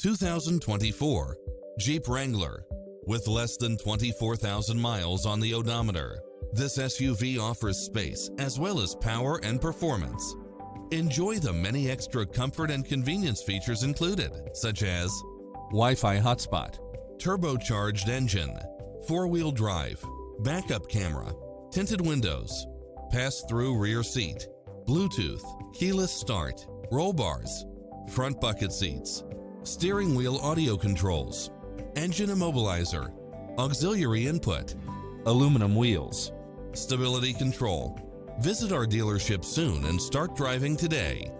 2024 Jeep Wrangler. With less than 24,000 miles on the odometer, this SUV offers space as well as power and performance. Enjoy the many extra comfort and convenience features included, such as Wi-Fi hotspot, turbocharged engine, 4-wheel drive, backup camera, tinted windows, pass-through rear seat, Bluetooth, keyless start, roll bars, front bucket seats, steering wheel audio controls, engine immobilizer, auxiliary input, aluminum wheels, stability control. Visit our dealership soon and start driving today.